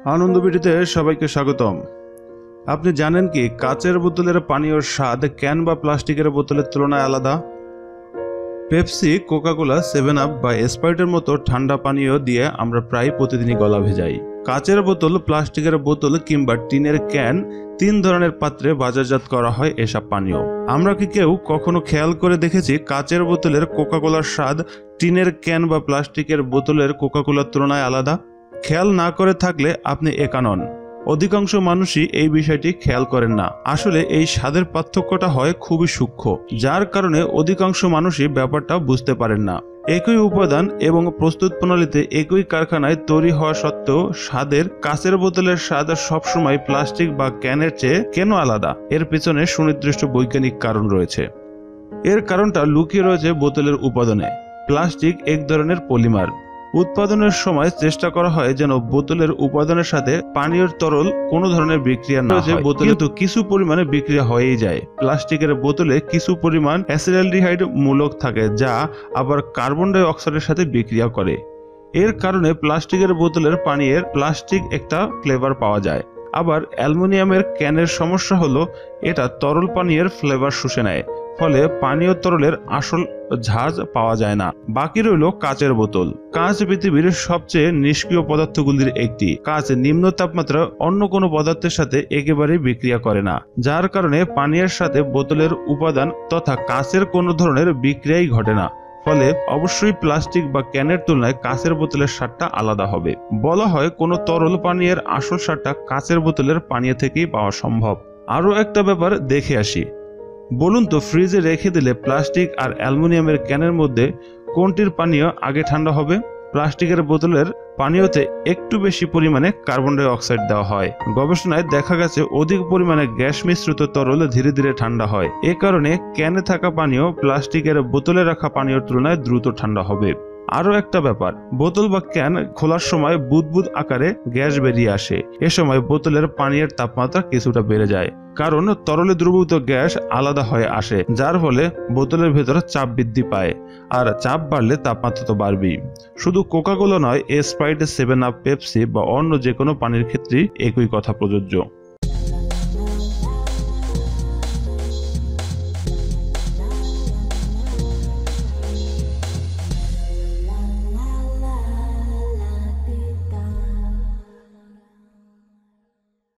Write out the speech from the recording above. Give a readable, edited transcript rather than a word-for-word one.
আনন্দ ভিডিওতে সবাইকে স্বাগতম। আপনি জানেন কি কাচের বোতলের পানীয় স্বাদ ক্যান বা প্লাস্টিকের বোতলের তুলনায় আলাদা? পেপসি, কোকা-কোলা, 7 আপ বা স্প্রাইটের মতো ঠান্ডা পানীয় দিয়ে আমরা প্রায় প্রতিদিনই গলা ভেজাই। কাচের বোতল, প্লাস্টিকের বোতল কিংবা টিনের ক্যান, 3 ধরনের পাত্রে বাজারজাত করা হয় এসব পানীয়। আমরা কি কেউ কখনো খেয়াল করে দেখেছি কাচের বোতলের কোকা-কোলার স্বাদ টিনের ক্যান বা প্লাস্টিকের বোতলের কোকা-কোলার তুলনায় আলাদা? খেয়াল না করে থাকলে আপনি একা নন। অধিকাংশ মানুষই এই বিষয়টি খেয়াল করেন না। আসলে এই স্বাদের পার্থক্যটা হয় খুবই সূক্ষ্ম, যার কারণে অধিকাংশ মানুষই ব্যাপারটা বুঝতে পারেন না। একই উপাদান এবং প্রস্তুত প্রণালীতে একই কারখানায় তৈরি হওয়া সত্ত্বেও স্বাদের কাচের বোতলের স্বাদ সবসময় প্লাস্টিক বা ক্যানের চেয়ে কেন আলাদা? এর পেছনে সুনির্দিষ্ট বৈজ্ঞানিক কারণ রয়েছে। এর কারণটা লুকিয়ে রয়েছে বোতলের উপাদানে। প্লাস্টিক এক ধরনের পলিমার। উৎপাদনের সময় চেষ্টা করা হয় যেন বোতলের উপাদানের সাথে পানীয় তরল কোনো ধরনের বিক্রিয়া না হয়। বোতলে তো কিছু পরিমাণে বিক্রিয়া হয়েই যায়। প্লাস্টিকের বোতলে কিছু পরিমাণ অ্যাসিটালডিহাইড মূলক থাকে, যা আবার কার্বন ডাই অক্সাইডের সাথে বিক্রিয়া করে। এর কারণে প্লাস্টিকের বোতলের পানীয়ের প্লাস্টিক একটা ফ্লেভার পাওয়া যায়। আবার অ্যালুমিনিয়ামের ক্যানের সমস্যা হলো এটা তরল পানীয়ের ফ্লেভার শুষে নেয়, ফলে পানীয় তরলের আসল ঝাঁজ পাওয়া যায় না। বাকি রইল কাচের বোতল। কাঁচ পৃথিবীর সবচেয়ে নিষ্ক্রিয় পদার্থগুলির একটি। কাঁচ নিম্ন তাপমাত্রায় অন্য কোনো পদার্থের সাথে একেবারেই বিক্রিয়া করে না, যার কারণে পানীয়ের সাথে বোতলের উপাদান তথা কাচের কোনো ধরনের বিক্রিয়াই ঘটে না। ফলে অবশ্যই প্লাস্টিক বা ক্যানের তুলনায় কাচের বোতলের স্বাদটা আলাদা হবে। বলা হয় কোনো তরল পানীয়ের আসল স্বাদটা কাচের বোতলের পানীয় থেকেই পাওয়া সম্ভব। আরও একটা ব্যাপার দেখে আসি। বলুন তো, ফ্রিজে রেখে দিলে প্লাস্টিক আর অ্যালুমিনিয়ামের ক্যানের মধ্যে কোনটির পানীয় আগে ঠান্ডা হবে? প্লাস্টিকের বোতলের পানীয়তে একটু বেশি পরিমাণে কার্বন ডাই অক্সাইড দেওয়া হয়। গবেষণায় দেখা গেছে অধিক পরিমাণে গ্যাস মিশ্রিত তরল ধীরে ধীরে ঠান্ডা হয়। এ কারণে ক্যানে থাকা পানীয় প্লাস্টিকের বোতলে রাখা পানীয়র তুলনায় দ্রুত ঠান্ডা হবে। আরও একটা ব্যাপার, বোতল বা ক্যান খোলার সময় বুদবুদ আকারে গ্যাস বেরিয়ে আসে। এ সময় বোতলের পানীয়ের তাপমাত্রা কিছুটা বেড়ে যায়, কারণ তরলে দ্রবীভূত গ্যাস আলাদা হয়ে আসে, যার ফলে বোতলের ভেতরে চাপ বৃদ্ধি পায়। আর চাপ বাড়লে তাপমাত্রা তো বাড়বেই। শুধু কোকা-কোলা নয়, স্প্রাইট, 7 আপ, পেপসি বা অন্য যে কোনো পানির ক্ষেত্রেই একই কথা প্রযোজ্য।